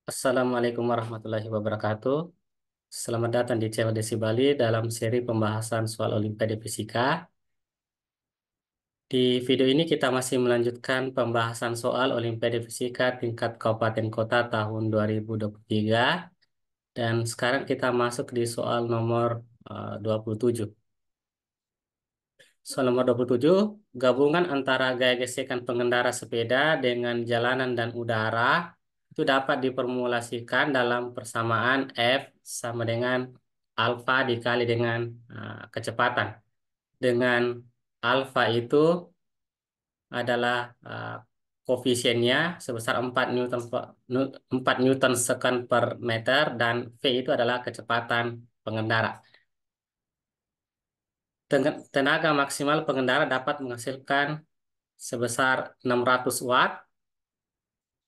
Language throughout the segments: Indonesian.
Assalamualaikum warahmatullahi wabarakatuh. Selamat datang di channel Desi Bali dalam seri pembahasan soal Olimpiade Fisika. Di video ini kita masih melanjutkan pembahasan soal Olimpiade Fisika tingkat kabupaten kota tahun 2023 dan sekarang kita masuk di soal nomor 27. Soal nomor 27, gabungan antara gaya gesekan pengendara sepeda dengan jalanan dan udara itu dapat diformulasikan dalam persamaan F sama dengan alfa dikali dengan kecepatan. Dengan alfa itu adalah koefisiennya sebesar 4 Newton 4 Newton second per meter dan V itu adalah kecepatan pengendara. Tenaga maksimal pengendara dapat menghasilkan sebesar 600 watt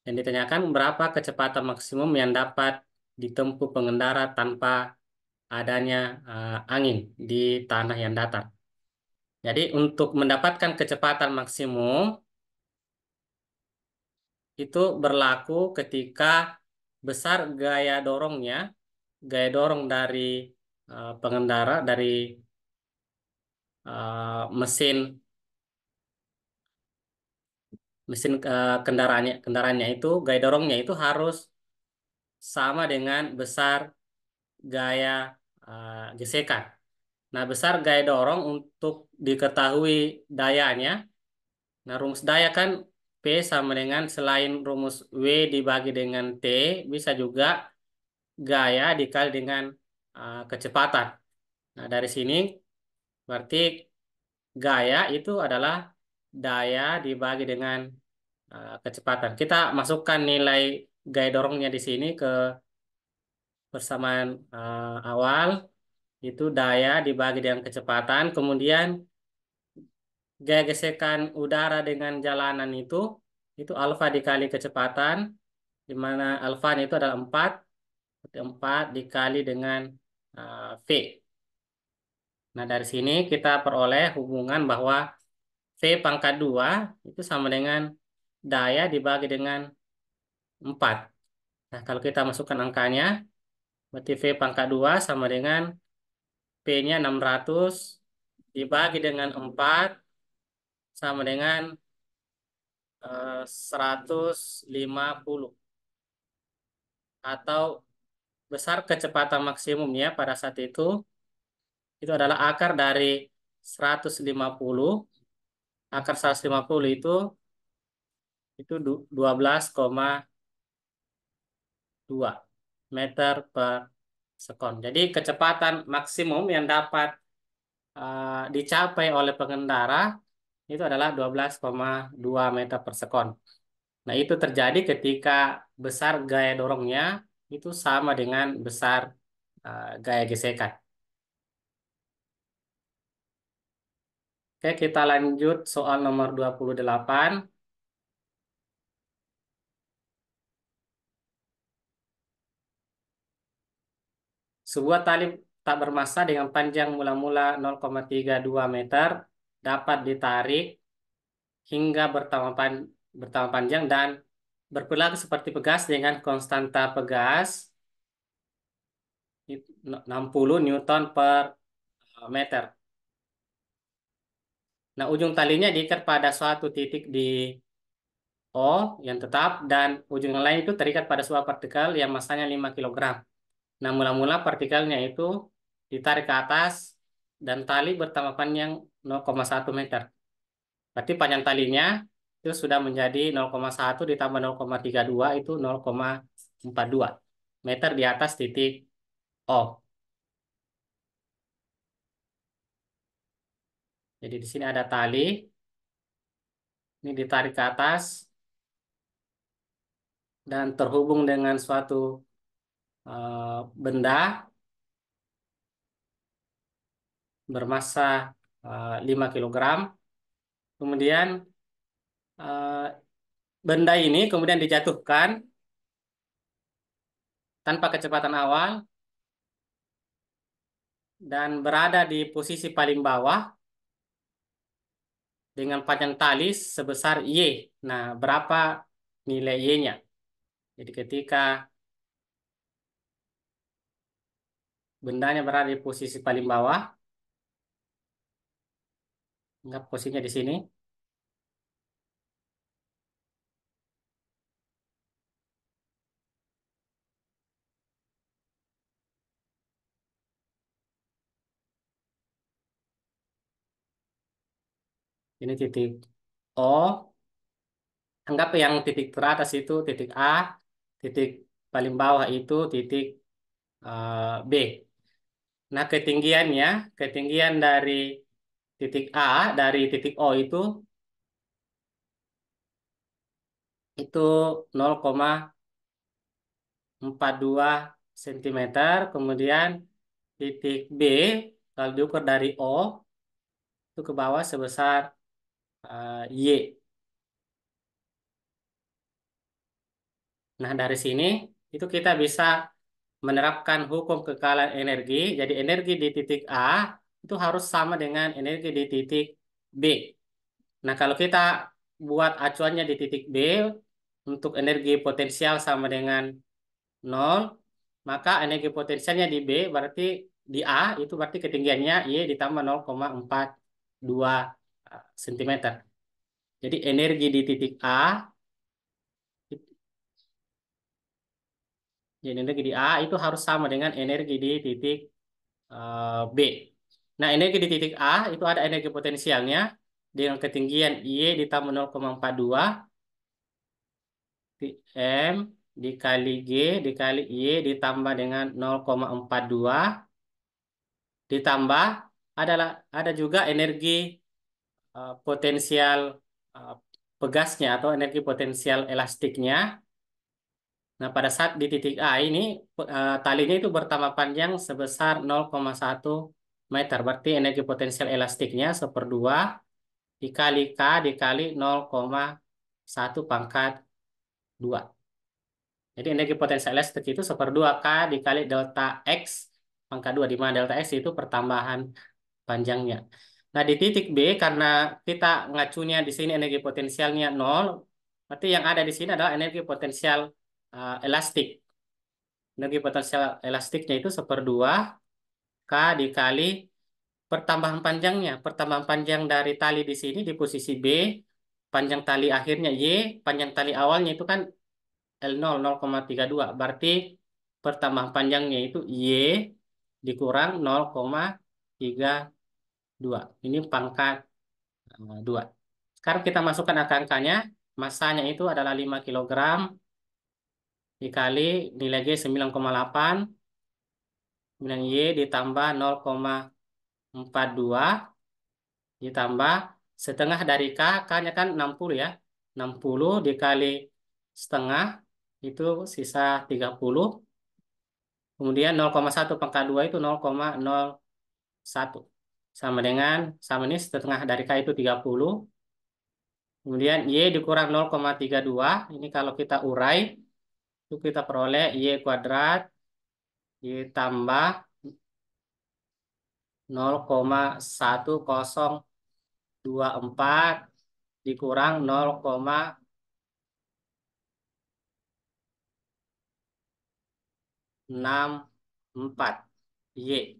dan ditanyakan berapa kecepatan maksimum yang dapat ditempuh pengendara tanpa adanya angin di tanah yang datar. Jadi untuk mendapatkan kecepatan maksimum itu berlaku ketika besar gaya dorong dari pengendara dari mesin mesin kendaraannya itu gaya dorongnya itu harus sama dengan besar gaya gesekan. Nah, besar gaya dorong untuk diketahui dayanya. Nah, rumus daya kan P sama dengan selain rumus W dibagi dengan T, bisa juga gaya dikali dengan kecepatan. Nah, dari sini berarti gaya itu adalah daya dibagi dengan kecepatan. Kita masukkan nilai gaya dorongnya di sini ke persamaan awal. Itu daya dibagi dengan kecepatan, kemudian gaya gesekan udara dengan jalanan itu alfa dikali kecepatan, di mana alfanya itu adalah 4 4 dikali dengan V. Nah, dari sini kita peroleh hubungan bahwa V pangkat 2 itu sama dengan daya dibagi dengan 4. Nah, kalau kita masukkan angkanya, berarti V pangkat 2 sama dengan P-nya 600 dibagi dengan 4 sama dengan 150 atau besar kecepatan maksimumnya pada saat itu adalah akar dari 150. Akar 150 itu 12,2 meter per sekon. Jadi kecepatan maksimum yang dapat dicapai oleh pengendara itu adalah 12,2 meter per sekon. Nah, itu terjadi ketika besar gaya dorongnya itu sama dengan besar gaya gesekan. Oke, kita lanjut soal nomor 28. Sebuah tali tak bermassa dengan panjang mula-mula 0,32 meter dapat ditarik hingga bertambah panjang dan berperilaku seperti pegas dengan konstanta pegas 60 Newton per meter. Nah, ujung talinya diikat pada suatu titik di O yang tetap dan ujung yang lain itu terikat pada sebuah partikel yang massanya 5 kilogram. Nah, mula-mula partikelnya itu ditarik ke atas dan tali bertambah panjang 0,1 meter. Berarti panjang talinya itu sudah menjadi 0,1 ditambah 0,32 itu 0,42 meter di atas titik O. Jadi di sini ada tali, ini ditarik ke atas dan terhubung dengan suatu benda bermassa 5 kilogram. Kemudian eh, benda ini kemudian dijatuhkan tanpa kecepatan awal dan berada di posisi paling bawah dengan panjang tali sebesar Y. Nah, berapa nilai Y-nya? Jadi ketika bendanya berada di posisi paling bawah, anggap posisinya di sini. Ini titik O, anggap yang titik teratas itu titik A, titik paling bawah itu titik B. Nah, ketinggian dari titik A, dari titik O itu 0,42 cm. Kemudian titik B, kalau diukur dari O, itu ke bawah sebesar Y. Nah, dari sini itu kita bisa menerapkan hukum kekalahan energi. Jadi energi di titik A itu harus sama dengan energi di titik B. Nah, kalau kita buat acuannya di titik B untuk energi potensial sama dengan 0, maka energi potensialnya di B berarti di A itu berarti ketinggiannya Y ditambah 0,42 cm. Jadi energi di titik A, jadi energi di A itu harus sama dengan energi di titik B. Nah, energi di titik A itu ada energi potensialnya dengan ketinggian Y ditambah 0,42 M dikali G dikali Y ditambah dengan 0,42 ditambah ada juga energi potensial eh, pegasnya atau energi potensial elastiknya. Nah, pada saat di titik A ini talinya itu bertambah panjang sebesar 0,1 meter. Berarti energi potensial elastiknya 1/2 dikali K dikali 0,1 pangkat 2. Jadi energi potensial elastik itu 1/2 K dikali delta X pangkat 2, di mana delta X itu pertambahan panjangnya. Nah, di titik B karena kita ngacunya di sini energi potensialnya 0, berarti yang ada di sini adalah energi potensial elastik. Energi potensial elastiknya itu 1/2 K dikali pertambahan panjangnya. Pertambahan panjang dari tali di sini di posisi B, panjang tali akhirnya Y, panjang tali awalnya itu kan L0 0,32. Berarti pertambahan panjangnya itu Y dikurang 0,32. Ini pangkat 2. Sekarang kita masukkan angka-angkanya. Masanya itu adalah 5 kilogram dikali nilai G 9,8. Kemudian Y ditambah 0,42 ditambah setengah dari K. K-nya kan 60 ya. 60 dikali setengah itu sisa 30. Kemudian 0,1 pangkat 2 itu 0,01. Sama ini setengah dari K itu 30. Kemudian Y dikurang 0,32. Ini kalau kita urai, itu kita peroleh Y kuadrat ditambah 0,1024 dikurang 0,64 Y.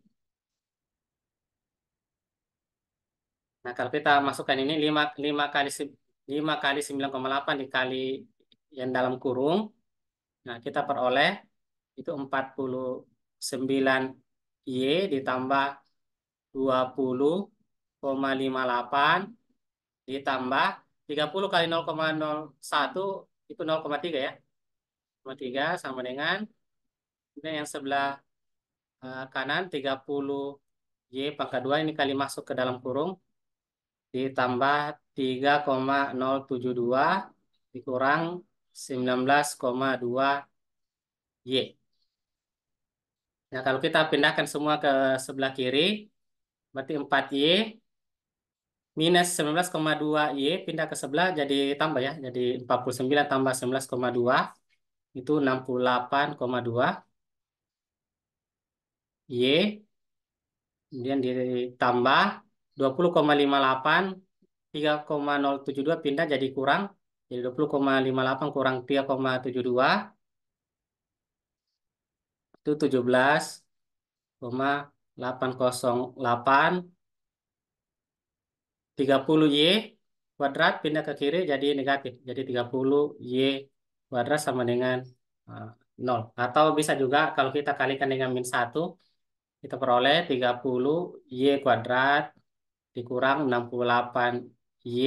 Nah, kalau kita masukkan ini 5 kali 5 kali 9,8 dikali yang dalam kurung. Nah, kita peroleh itu 49 Y ditambah 20,58 ditambah 30 kali 0,01 itu 0,3 ya. 0,3 sama dengan kemudian yang sebelah kanan 30 Y pangkat 2 ini kali masuk ke dalam kurung ditambah 3,072 dikurang 19,2 Y. Nah, kalau kita pindahkan semua ke sebelah kiri, berarti 4Y minus 19,2 Y pindah ke sebelah jadi tambah ya. Jadi 49 tambah 19,2 itu 68,2 Y. Kemudian ditambah 20,58, 3,072 pindah jadi kurang. Jadi 20,58 kurang 3,72 itu 17,5 808 30 Y kuadrat pindah ke kiri jadi negatif. Jadi 30 Y kuadrat sama dengan 0. Atau bisa juga kalau kita kalikan dengan min 1, kita peroleh 30 Y kuadrat dikurang 68Y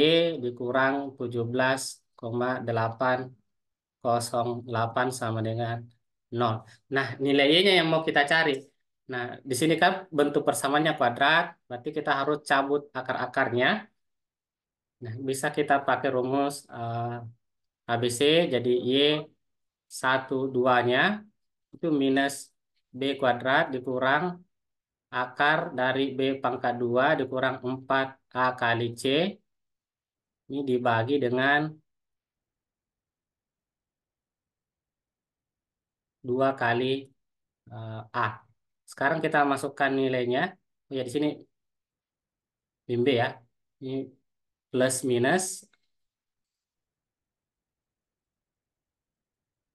dikurang 17,808 sama dengan 0. Nah, nilai Y-nya yang mau kita cari. Nah, di sini kan bentuk persamaannya kuadrat, berarti kita harus cabut akar-akarnya. Nah, bisa kita pakai rumus ABC, jadi Y 1, 2-nya itu minus B kuadrat dikurang akar dari B pangkat 2 dikurang 4A kali C, ini dibagi dengan 2 kali A. Sekarang kita masukkan nilainya. Oh ya, di sini B ya. Ini plus minus.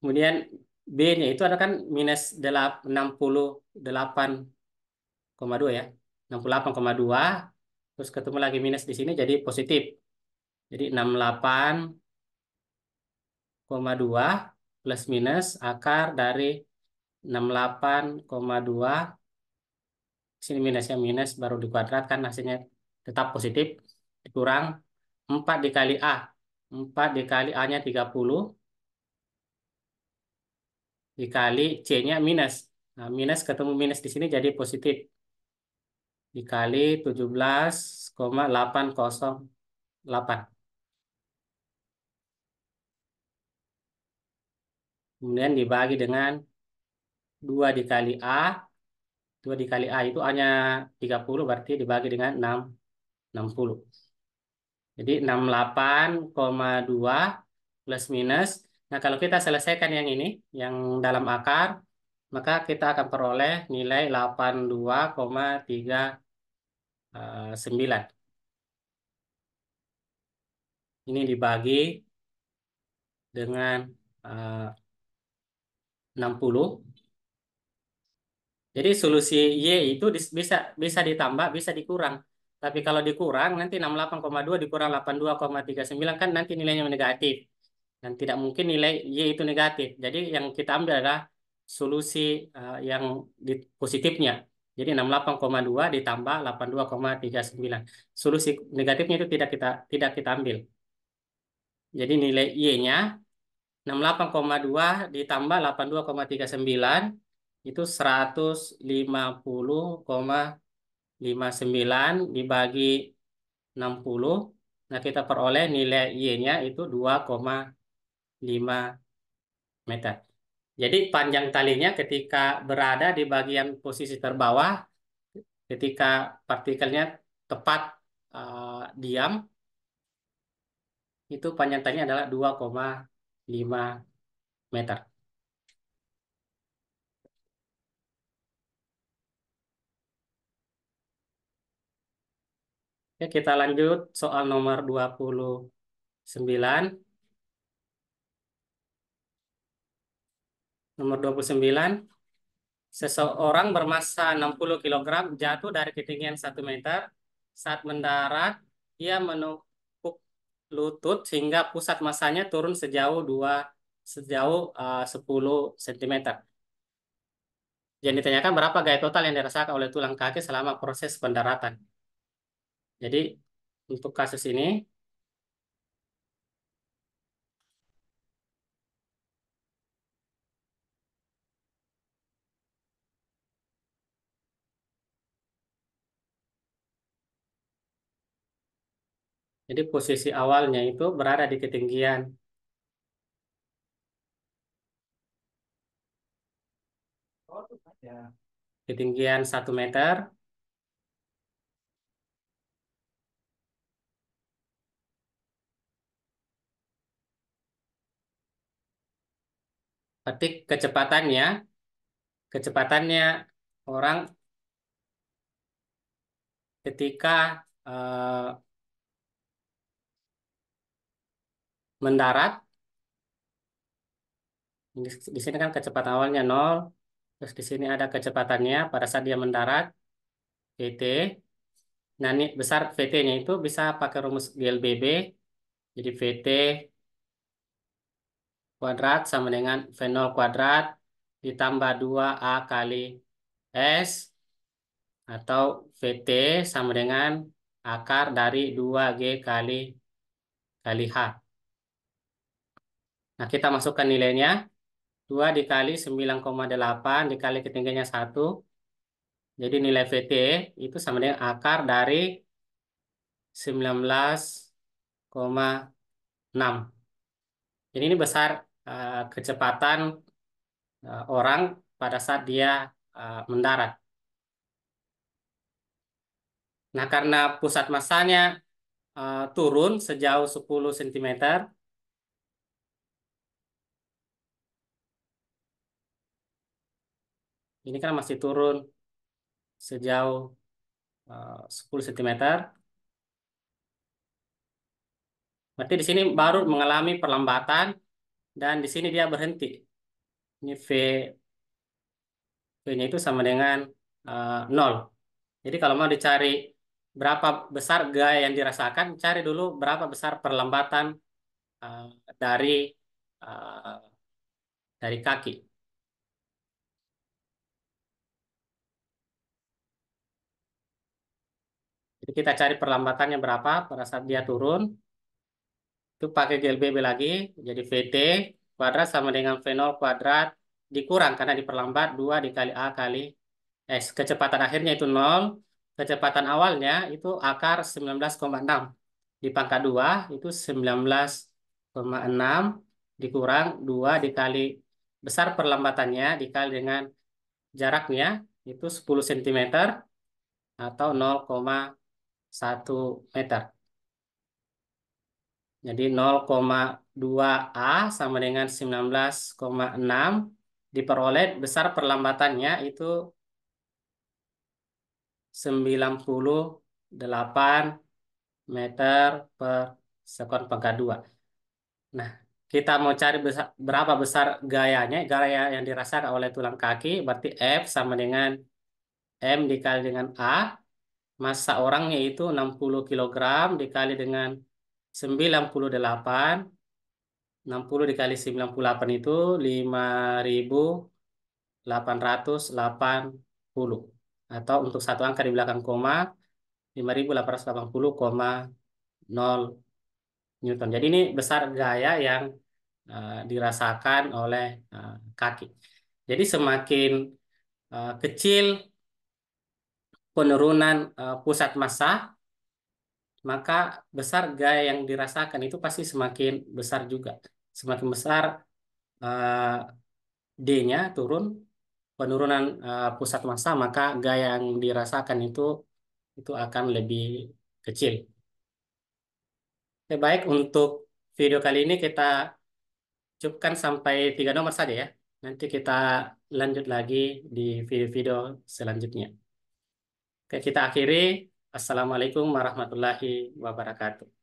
Kemudian B-nya itu ada kan minus 68,2 ya. 68,2. Terus ketemu lagi minus di sini jadi positif. Jadi 68,2 plus minus akar dari 68,2. Sini minusnya minus baru dikuadratkan hasilnya tetap positif. Dikurang 4 dikali A. 4 dikali A-nya 30 dikali C-nya minus. Nah, minus ketemu minus di sini jadi positif. Dikali 17,808. Kemudian dibagi dengan 2 dikali A. 2 dikali A itu A-nya 30 berarti dibagi dengan 60. Jadi 68,2 plus minus. Nah, kalau kita selesaikan yang ini, yang dalam akar, maka kita akan peroleh nilai 82,39. Ini dibagi dengan 60. Jadi solusi Y itu bisa bisa ditambah, bisa dikurang. Tapi kalau dikurang, nanti 68,2 dikurang 82,39 kan nanti nilainya negatif. Dan tidak mungkin nilai Y itu negatif. Jadi yang kita ambil adalah solusi yang positifnya. Jadi 68,2 ditambah 82,39. Solusi negatifnya itu tidak kita ambil. Jadi nilai Y-nya 68,2 ditambah 82,39 itu 150,59 dibagi 60. Nah, kita peroleh nilai Y-nya itu 2,5 meter. Jadi panjang talinya ketika berada di bagian posisi terbawah, ketika partikelnya tepat diam, itu panjang talinya adalah 2,5 meter. Oke, kita lanjut soal nomor 29. Nomor 29, seseorang bermasa 60 kilogram jatuh dari ketinggian 1 meter. Saat mendarat, ia menepuk lutut sehingga pusat masanya turun sejauh 10 cm. Yang ditanyakan berapa gaya total yang dirasakan oleh tulang kaki selama proses pendaratan. Jadi untuk kasus ini, jadi posisi awalnya itu berada di ketinggian 1 meter. Berarti kecepatannya orang ketika mendarat. Di sini kan kecepatan awalnya 0, Terus di sini ada kecepatannya pada saat dia mendarat, VT. Nah, ini besar VT-nya itu bisa pakai rumus GLBB. Jadi VT kuadrat sama dengan V0 kuadrat ditambah 2A kali S, atau VT sama dengan akar dari 2G kali H. Nah, kita masukkan nilainya. 2 dikali 9,8 dikali ketinggiannya 1. Jadi nilai VT itu sama dengan akar dari 19,6. Jadi ini besar kecepatan orang pada saat dia mendarat. Nah, karena pusat massanya turun sejauh 10 cm, ini kan masih turun sejauh 10 cm, berarti di sini baru mengalami perlambatan dan di sini dia berhenti. Ini V-nya itu sama dengan 0. Jadi kalau mau dicari berapa besar gaya yang dirasakan, cari dulu berapa besar perlambatan eh, dari eh, dari kaki. Jadi kita cari perlambatannya berapa pada saat dia turun. Itu pakai GLBB lagi, jadi VT kuadrat sama dengan V0 kuadrat dikurang karena diperlambat 2 dikali A kali S. Kecepatan akhirnya itu 0. Kecepatan awalnya itu akar 19,6. Di pangkat 2 itu 19,6 dikurang 2 dikali besar perlambatannya dikali dengan jaraknya itu 10 cm atau 0,1 meter. Jadi 0,2 A sama dengan 19,6 diperoleh besar perlambatannya itu 98 meter per sekon pangkat 2. Nah, kita mau cari berapa besar gayanya, gaya yang dirasakan oleh tulang kaki, berarti F sama dengan M dikali dengan A. Massa orangnya itu 60 kilogram dikali dengan 98. 60 dikali 98 itu 5.880. Atau untuk satu angka di belakang koma, 5.880,0 Newton. Jadi ini besar gaya yang dirasakan oleh kaki. Jadi semakin kecil penurunan pusat massa, maka besar gaya yang dirasakan itu pasti semakin besar juga. Semakin besar eh, D-nya turun, penurunan pusat massa, maka gaya yang dirasakan itu akan lebih kecil. Oke, baik, untuk video kali ini kita cukupkan sampai 3 nomor saja ya. Nanti kita lanjut lagi di video-video selanjutnya. Oke, kita akhiri. Assalamualaikum warahmatullahi wabarakatuh.